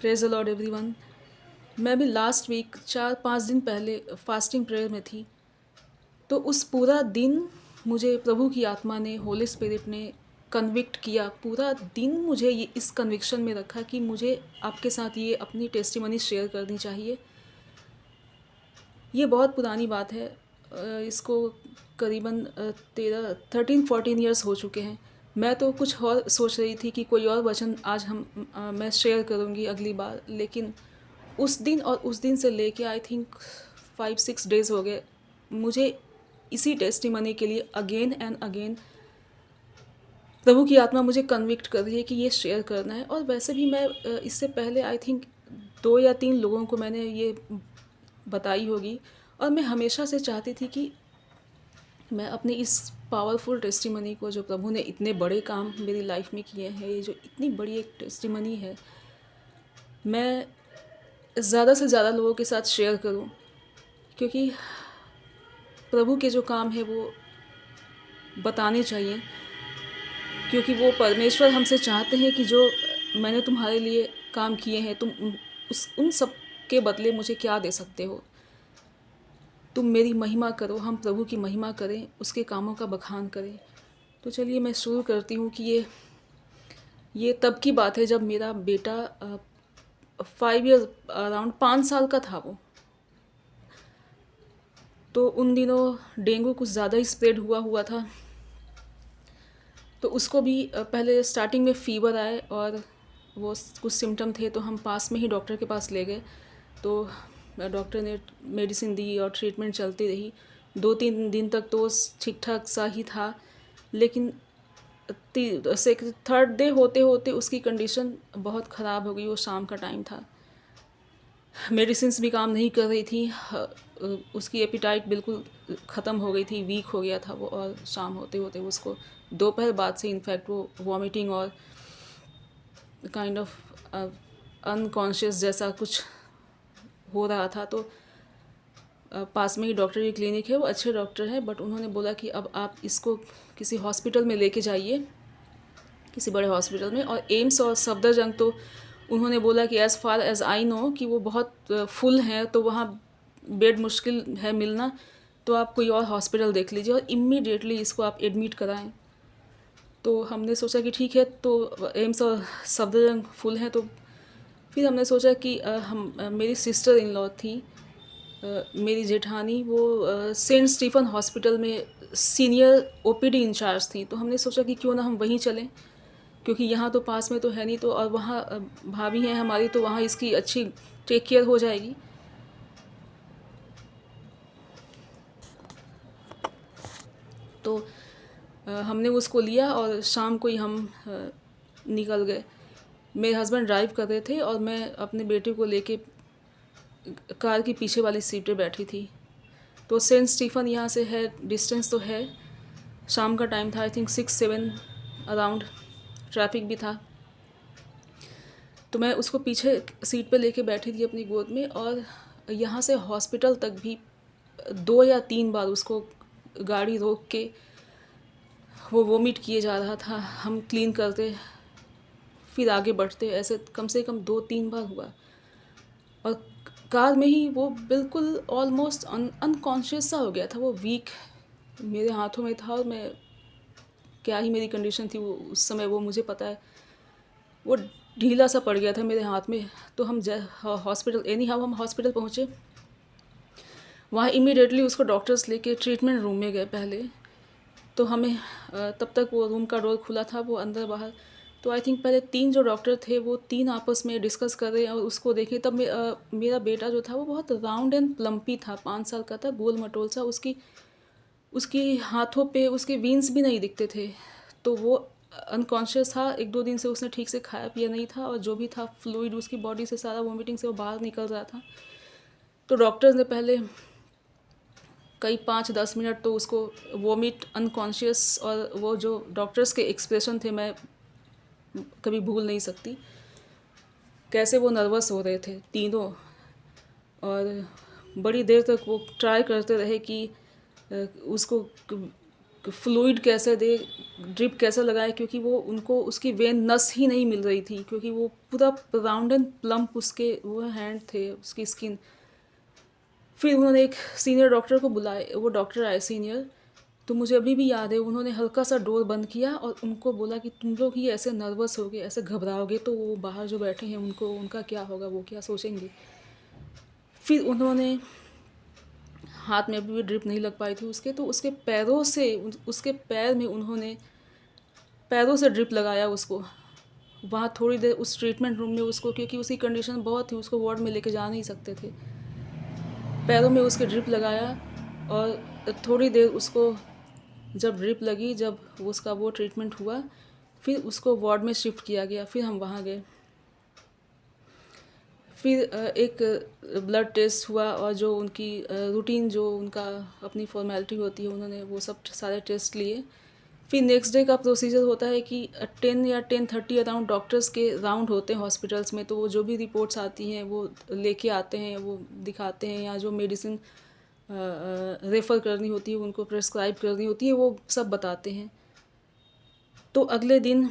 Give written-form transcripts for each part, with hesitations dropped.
Praise the Lord everyone. मैं भी last week 4-5 दिन पहले फास्टिंग प्रेयर में थी। तो उस पूरा दिन मुझे प्रभु की आत्मा ने, होली स्पिरिट ने कन्विक्ट किया। पूरा दिन मुझे ये इस कन्विक्शन में रखा कि मुझे आपके साथ ये अपनी टेस्टिमनी शेयर करनी चाहिए। ये बहुत पुरानी बात है। इसको करीबन 13-14 ईयर्स हो चुके हैं। मैं तो कुछ और सोच रही थी कि कोई और वचन आज मैं शेयर करूँगी अगली बार, लेकिन उस दिन और उस दिन से लेके आई थिंक 5-6 डेज़ हो गए मुझे इसी टेस्टिमनी के लिए अगेन एंड अगेन प्रभु की आत्मा मुझे कन्विक्ट कर रही है कि ये शेयर करना है। और वैसे भी मैं इससे पहले आई थिंक 2 या 3 लोगों को मैंने ये बताई होगी, और मैं हमेशा से चाहती थी कि मैं अपनी इस पावरफुल टेस्टिमनी को, जो प्रभु ने इतने बड़े काम मेरी लाइफ में किए हैं, ये जो इतनी बड़ी एक टेस्टिमनी है, मैं ज़्यादा से ज़्यादा लोगों के साथ शेयर करूं, क्योंकि प्रभु के जो काम है वो बताने चाहिए। क्योंकि वो परमेश्वर हमसे चाहते हैं कि जो मैंने तुम्हारे लिए काम किए हैं, तुम उन सब के बदले मुझे क्या दे सकते हो। तुम मेरी महिमा करो, हम प्रभु की महिमा करें, उसके कामों का बखान करें। तो चलिए मैं शुरू करती हूँ कि ये तब की बात है जब मेरा बेटा 5 ईयर अराउंड 5 साल का था वो। तो उन दिनों डेंगू कुछ ज़्यादा ही स्प्रेड हुआ था। तो उसको भी पहले स्टार्टिंग में फ़ीवर आए और वो कुछ सिम्टम थे, तो हम पास में ही डॉक्टर के पास ले गए। तो डॉक्टर ने मेडिसिन दी और ट्रीटमेंट चलती रही। 2-3 दिन तक तो ठीक ठाक सा ही था, लेकिन थर्ड डे होते होते उसकी कंडीशन बहुत ख़राब हो गई। वो शाम का टाइम था, मेडिसिन्स भी काम नहीं कर रही थी, उसकी एपिटाइट बिल्कुल ख़त्म हो गई थी, वीक हो गया था वो। और शाम होते होते उसको दोपहर बाद से इनफैक्ट वो वॉमिटिंग और काइंड ऑफ अनकॉन्शियस जैसा कुछ हो रहा था। तो पास में ही डॉक्टर की क्लिनिक है, वो अच्छे डॉक्टर हैं, बट उन्होंने बोला कि अब आप इसको किसी हॉस्पिटल में लेके जाइए, किसी बड़े हॉस्पिटल में। और एम्स और सफदरजंग तो उन्होंने बोला कि as far as I know कि वो बहुत फुल हैं, तो वहाँ बेड मुश्किल है मिलना, तो आप कोई और हॉस्पिटल देख लीजिए और इमीडिएटली इसको आप एडमिट कराएं। तो हमने सोचा कि ठीक है, तो एम्स और सफदरजंग फुल हैं। तो फिर हमने सोचा कि मेरी सिस्टर इन लॉ थी, मेरी जेठानी, वो सेंट स्टीफन हॉस्पिटल में सीनियर ओपीडी इंचार्ज थी। तो हमने सोचा कि क्यों ना हम वहीं चलें, क्योंकि यहाँ तो पास में तो है नहीं, तो और वहाँ भाभी हैं हमारी, तो वहाँ इसकी अच्छी टेक केयर हो जाएगी। तो हमने उसको लिया और शाम को ही हम निकल गए। मेरे हस्बैंड ड्राइव कर रहे थे और मैं अपने बेटे को लेके कार की पीछे वाली सीट पे बैठी थी। तो सेंट स्टीफन यहाँ से है, डिस्टेंस तो है। शाम का टाइम था, आई थिंक 6-7 अराउंड, ट्रैफिक भी था। तो मैं उसको पीछे सीट पे लेके बैठी थी अपनी गोद में, और यहाँ से हॉस्पिटल तक भी 2 या 3 बार उसको गाड़ी रोक के वो वोमिट किए जा रहा था। हम क्लीन करते, फिर आगे बढ़ते, ऐसे कम से कम 2-3 बार हुआ। और कार में ही वो बिल्कुल ऑलमोस्ट अनकॉन्शियस सा हो गया था, वो वीक मेरे हाथों में था। और मैं, क्या ही मेरी कंडीशन थी वो उस समय, वो मुझे पता है। वो ढीला सा पड़ गया था मेरे हाथ में। तो हम हॉस्पिटल, एनी हाउ हम हॉस्पिटल पहुँचे। वहाँ इमीडिएटली उसको डॉक्टर्स लेके ट्रीटमेंट रूम में गए पहले। तो हमें तब तक वो रूम का डोर खुला था, वो अंदर बाहर। तो आई थिंक पहले 3 जो डॉक्टर थे, वो 3 आपस में डिस्कस कर रहे हैं और उसको देखे। तब मेरा बेटा जो था वो बहुत राउंड एंड प्लम्पी था, 5 साल का था, गोल मटोल सा। उसकी हाथों पे उसके वीन्स भी नहीं दिखते थे। तो वो अनकॉन्शियस था, 1-2 दिन से उसने ठीक से खाया पिया नहीं था, और जो भी था फ्लूइड उसकी बॉडी से सारा वॉमिटिंग से वो बाहर निकल रहा था। तो डॉक्टर्स ने पहले कई 5-10 मिनट तो उसको वोमिट, अनकॉन्शियस, और वो जो डॉक्टर्स के एक्सप्रेशन थे मैं कभी भूल नहीं सकती। कैसे वो नर्वस हो रहे थे तीनों, और बड़ी देर तक वो ट्राई करते रहे कि उसको फ्लूइड कैसे दे, ड्रिप कैसे लगाए, क्योंकि वो उनको उसकी वेन नस ही नहीं मिल रही थी, क्योंकि वो पूरा राउंड एंड प्लम्प उसके वो हैंड थे, उसकी स्किन। फिर उन्होंने एक सीनियर डॉक्टर को बुलाए, वो डॉक्टर आए सीनियर, तो मुझे अभी भी याद है, उन्होंने हल्का सा डोर बंद किया और उनको बोला कि तुम लोग ही ऐसे नर्वस होगे, ऐसे घबराओगे तो वो बाहर जो बैठे हैं उनको, उनका क्या होगा, वो क्या सोचेंगे। फिर उन्होंने, हाथ में अभी भी ड्रिप नहीं लग पाई थी उसके, तो उसके पैरों से, उसके पैर में उन्होंने पैरों से ड्रिप लगाया उसको। वहाँ थोड़ी देर उस ट्रीटमेंट रूम में उसको, क्योंकि उसकी कंडीशन बहुत थी, उसको वार्ड में लेके जा नहीं सकते थे, पैरों में उसके ड्रिप लगाया। और थोड़ी देर उसको, जब ड्रिप लगी, जब उसका वो ट्रीटमेंट हुआ, फिर उसको वार्ड में शिफ्ट किया गया। फिर हम वहाँ गए, फिर एक ब्लड टेस्ट हुआ, और जो उनकी रूटीन, जो उनका अपनी फॉर्मेलिटी होती है, उन्होंने वो सब सारे टेस्ट लिए। फिर नेक्स्ट डे का प्रोसीजर होता है कि 10 या 10:30 अराउंड डॉक्टर्स के राउंड होते हैं हॉस्पिटल्स में, तो वो जो भी रिपोर्ट्स आती हैं वो लेके आते हैं, वो दिखाते हैं, या जो मेडिसिन रेफ़र करनी होती है, उनको प्रेस्क्राइब करनी होती है, वो सब बताते हैं। तो अगले दिन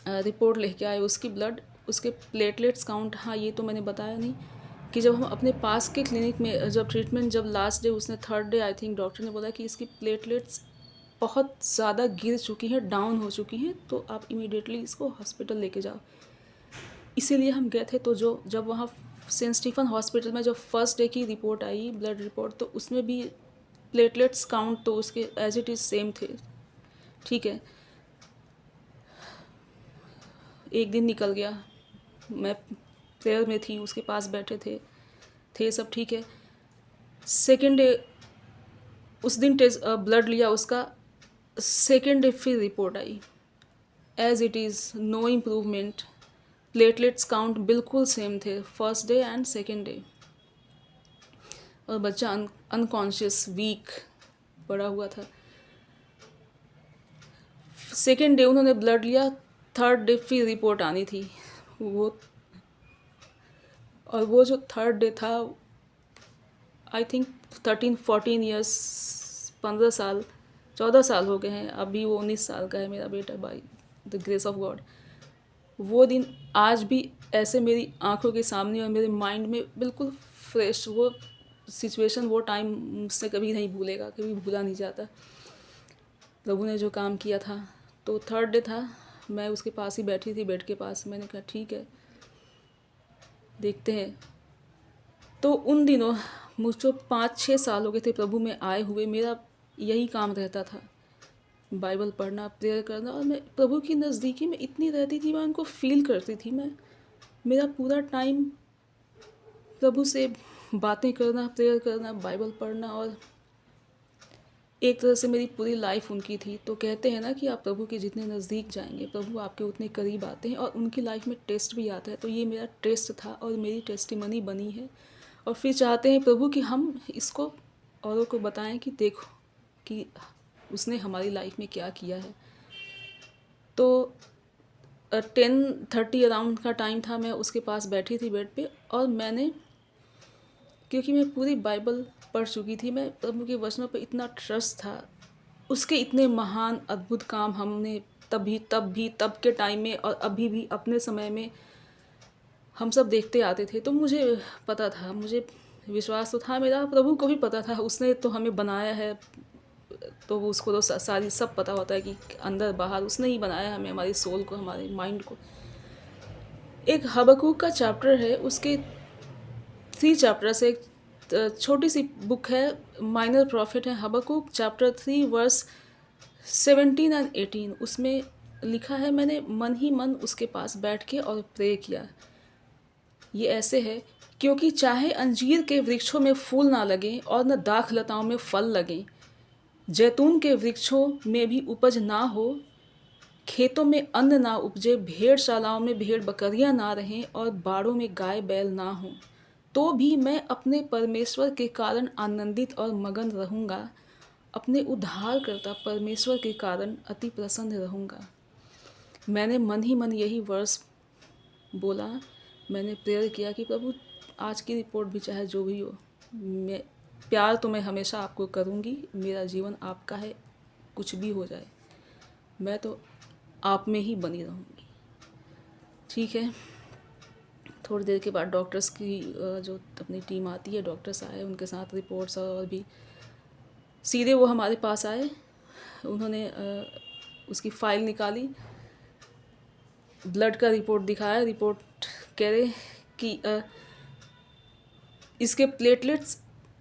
रिपोर्ट लेके आए उसकी, ब्लड, उसके प्लेटलेट्स काउंट, हाँ ये तो मैंने बताया नहीं, कि जब हम अपने पास के क्लिनिक में, जब ट्रीटमेंट, जब लास्ट डे, उसने third day I think, doctor ने बोला कि इसकी प्लेटलेट्स बहुत ज़्यादा गिर चुकी हैं, डाउन हो चुकी हैं, तो आप इमीडिएटली इसको हॉस्पिटल लेके जाओ। इसीलिए हम गए थे। तो जब वहाँ सेंट स्टीफन हॉस्पिटल में जब फर्स्ट डे की रिपोर्ट आई, ब्लड रिपोर्ट, तो उसमें भी प्लेटलेट्स काउंट तो उसके एज इट इज़ सेम थे। ठीक है, एक दिन निकल गया, मैं प्रेयर में थी, उसके पास बैठे थे सब ठीक है। सेकेंड डे, उस दिन टेस्ट ब्लड लिया उसका, सेकेंड डे फिर रिपोर्ट आई, as it is, no improvement, platelets count बिल्कुल सेम थे first day and second day, और बच्चा अनकॉन्शियस, वीक पड़ा हुआ था। सेकेंड डे उन्होंने ब्लड लिया, थर्ड डे फिर रिपोर्ट आनी थी वो, और वो जो थर्ड डे था, आई थिंक 13-14 ईयर्स, 15 साल 14 साल हो गए हैं, अभी वो 19 साल का है मेरा बेटा, by the grace of God. वो दिन आज भी ऐसे मेरी आंखों के सामने और मेरे माइंड में बिल्कुल फ्रेश, वो सिचुएशन, वो टाइम मुझसे कभी नहीं भूलेगा, कभी भूला नहीं जाता, प्रभु ने जो काम किया था। तो थर्ड डे था, मैं उसके पास ही बैठी थी, बेड के पास, मैंने कहा ठीक है देखते हैं। तो उन दिनों मुझको 5-6 साल हो गए थे प्रभु में आए हुए, मेरा यही काम रहता था, बाइबल पढ़ना, प्रेयर करना, और मैं प्रभु की नज़दीकी में इतनी रहती थी, मैं उनको फील करती थी, मैं, मेरा पूरा टाइम प्रभु से बातें करना, प्रेयर करना, बाइबल पढ़ना, और एक तरह से मेरी पूरी लाइफ उनकी थी। तो कहते हैं ना कि आप प्रभु के जितने नज़दीक जाएंगे, प्रभु आपके उतने करीब आते हैं, और उनकी लाइफ में टेस्ट भी आता है। तो ये मेरा टेस्ट था और मेरी टेस्टिमनी बनी है, और फिर चाहते हैं प्रभु कि हम इसको औरों को बताएं कि देखो कि उसने हमारी लाइफ में क्या किया है। तो 10:30 अराउंड का टाइम था, मैं उसके पास बैठी थी बेड पे, और मैंने, क्योंकि मैं पूरी बाइबल पढ़ चुकी थी, मैं प्रभु के वचनों पे इतना ट्रस्ट था, उसके इतने महान अद्भुत काम हमने तब के टाइम में और अभी भी अपने समय में हम सब देखते आते थे। तो मुझे पता था, मुझे विश्वास तो था मेरा, प्रभु को भी पता था, उसने तो हमें बनाया है, तो वो उसको तो सारी सब पता होता है कि अंदर बाहर उसने ही बनाया हमें, हमारी सोल को, हमारे माइंड को। एक हबक्कूक का चैप्टर है, उसके 3 चैप्टर से, एक छोटी सी बुक है, माइनर प्रॉफिट है, हबक्कूक चैप्टर 3 वर्स 17 एंड 18। उसमें लिखा है, मैंने मन ही मन उसके पास बैठ के और प्रे किया। ये ऐसे है, क्योंकि चाहे अंजीर के वृक्षों में फूल ना लगें और न दाख लताओं में फल लगें, जैतून के वृक्षों में भी उपज ना हो, खेतों में अन्न ना उपजे, भेड़शालाओं में भेड़ बकरियां ना रहें और बाड़ों में गाय बैल ना हों, तो भी मैं अपने परमेश्वर के कारण आनंदित और मगन रहूँगा, अपने उद्धारकर्ता परमेश्वर के कारण अति प्रसन्न रहूँगा। मैंने मन ही मन यही वर्स बोला, मैंने प्रेयर किया कि प्रभु आज की रिपोर्ट भी चाहे जो भी हो, प्यार तो मैं हमेशा आपको करूँगी, मेरा जीवन आपका है, कुछ भी हो जाए मैं तो आप में ही बनी रहूँगी। ठीक है। थोड़ी देर के बाद डॉक्टर्स की जो अपनी टीम आती है, डॉक्टर्स आए, उनके साथ रिपोर्ट्स और भी सीधे वो हमारे पास आए। उन्होंने उसकी फ़ाइल निकाली, ब्लड का रिपोर्ट दिखाया। रिपोर्ट कह रहे कि इसके platelets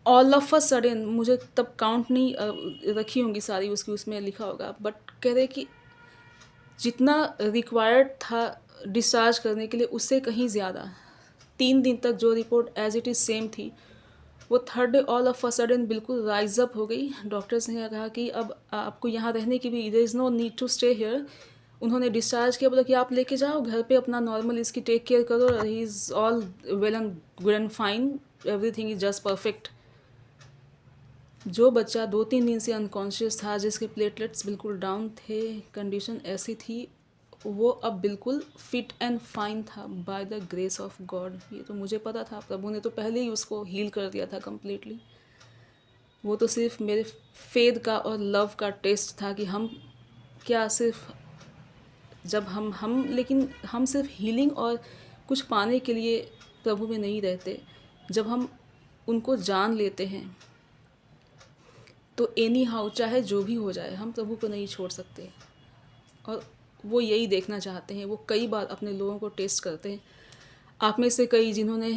all of a sudden, मुझे तब काउंट नहीं रखी होंगी सारी उसकी, उसमें लिखा होगा, बट कह रहे कि जितना रिक्वायर्ड था डिस्चार्ज करने के लिए उससे कहीं ज़्यादा। 3 दिन तक जो report as it is same थी, वो third day all of a sudden बिल्कुल राइज अप हो गई। डॉक्टर्स ने कहा कि अब आपको यहाँ रहने की भी, there is no need to stay here. उन्होंने डिस्चार्ज किया, बोला कि आप लेके जाओ घर पे, अपना नॉर्मल इसकी टेक केयर करो, he is all well and good and fine, everything is just perfect. जो बच्चा 2-3 दिन से अनकॉन्शियस था, जिसके प्लेटलेट्स बिल्कुल डाउन थे, कंडीशन ऐसी थी, वो अब बिल्कुल फिट एंड फाइन था by the grace of God. ये तो मुझे पता था, प्रभु ने तो पहले ही उसको हील कर दिया था कम्प्लीटली। वो तो सिर्फ मेरे फेथ का और लव का टेस्ट था कि हम क्या सिर्फ जब हम लेकिन हम सिर्फ हीलिंग और कुछ पाने के लिए प्रभु में नहीं रहते। जब हम उनको जान लेते हैं तो एनी हाउ चाहे जो भी हो जाए, हम प्रभु को नहीं छोड़ सकते। और वो यही देखना चाहते हैं। वो कई बार अपने लोगों को टेस्ट करते हैं। आप में से कई जिन्होंने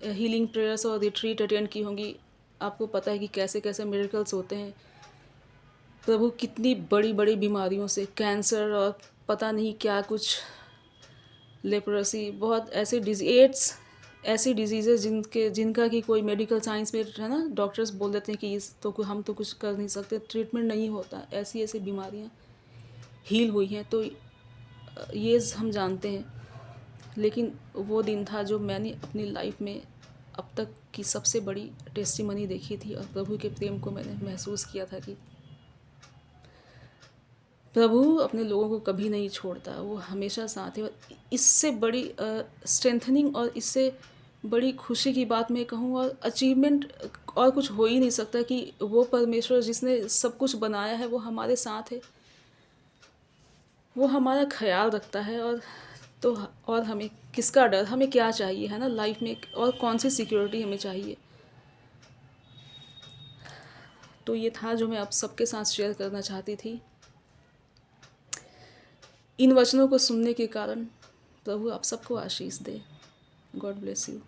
हीलिंग प्रेयर्स और रिट्रीट अटेंड की होंगी, आपको पता है कि कैसे कैसे मिरेकल्स होते हैं। प्रभु कितनी बड़ी बड़ी बीमारियों से, कैंसर और पता नहीं क्या कुछ, लेप्रोसी, बहुत ऐसे एड्स, ऐसी डिजीज़ेस जिनका कि कोई मेडिकल साइंस में है ना, डॉक्टर्स बोल देते हैं कि इस तो हम तो कुछ कर नहीं सकते, ट्रीटमेंट नहीं होता। ऐसी ऐसी बीमारियाँ हील हुई हैं, तो ये हम जानते हैं। लेकिन वो दिन था जो मैंने अपनी लाइफ में अब तक की सबसे बड़ी टेस्टिमनी देखी थी, और प्रभु के प्रेम को मैंने महसूस किया था कि प्रभु अपने लोगों को कभी नहीं छोड़ता, वो हमेशा साथ है। और इससे बड़ी स्ट्रेंथनिंग और इससे बड़ी खुशी की बात मैं कहूँ, और अचीवमेंट और कुछ हो ही नहीं सकता कि वो परमेश्वर जिसने सब कुछ बनाया है वो हमारे साथ है, वो हमारा ख्याल रखता है। और तो और हमें किसका डर, हमें क्या चाहिए, है ना लाइफ में, और कौन सी सिक्योरिटी हमें चाहिए। तो ये था जो मैं आप सबके साथ शेयर करना चाहती थी। इन वचनों को सुनने के कारण प्रभु आप सबको आशीष दे। God bless you.